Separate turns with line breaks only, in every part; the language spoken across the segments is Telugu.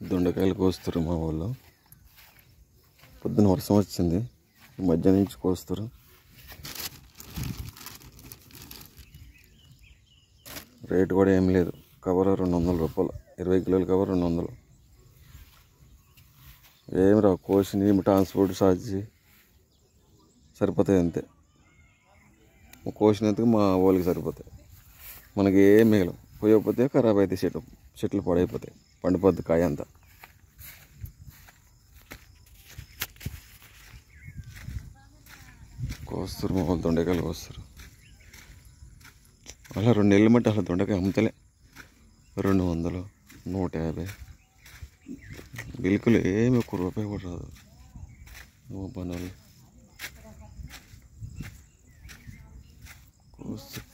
దొండకాయలు కోస్తారు మా ఊళ్ళో. పొద్దున వర్షం వచ్చింది, మధ్యాహ్నం నుంచి కోస్తారు. రేటు కూడా ఏం లేదు, కవర్ 200 రూపాయలు, 20 కిలోల కవర్ 200. ఏమి రావు, కోసి ట్రాన్స్పోర్ట్ ఛార్జీ సరిపోతాయి అంతే. కోసినందుకు మా వాళ్ళకి సరిపోతాయి, మనకి ఏం మిగలవు. పోయకపోతే ఖరాబ్ అవుతాయి, చెట్లు పాడైపోతాయి, పండిపోద్ది కాయ అంతా. కోస్తారు మా వాళ్ళు, దొండకాయలు కోస్తారు. అలా 2 నెలలు మట్టి అసలు దొండకాయ అమ్ముతలే. 200, 150. బిల్కులు ఏమి ₹1 కూడా రాదు. పనులు కోస్తారు.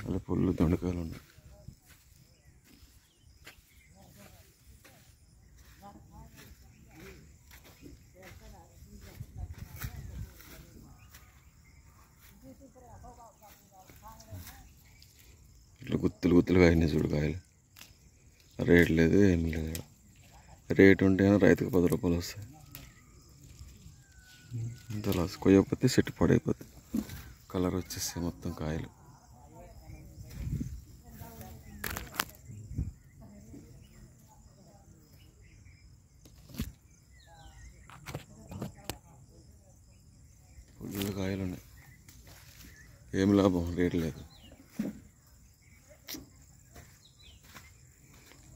అలా పుల్లు దొండకాయలు ఉన్నాయి. ఇట్లా గుత్తులుగా అయినాయి చూడు కాయలు. రేట్ లేదు, ఏం లేదు. రేటు ఉంటేనే రైతుకు ₹10 వస్తాయి. ఇంత లాస్. కొయ్యకపోతే చెట్టు పాడైపోతుంది, కలర్ వచ్చేస్తాయి మొత్తం కాయలు. పుల్లు కాయలు ఉన్నాయి, ఏం లాభం, రేటు లేదు.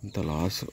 ఇంత లాస్.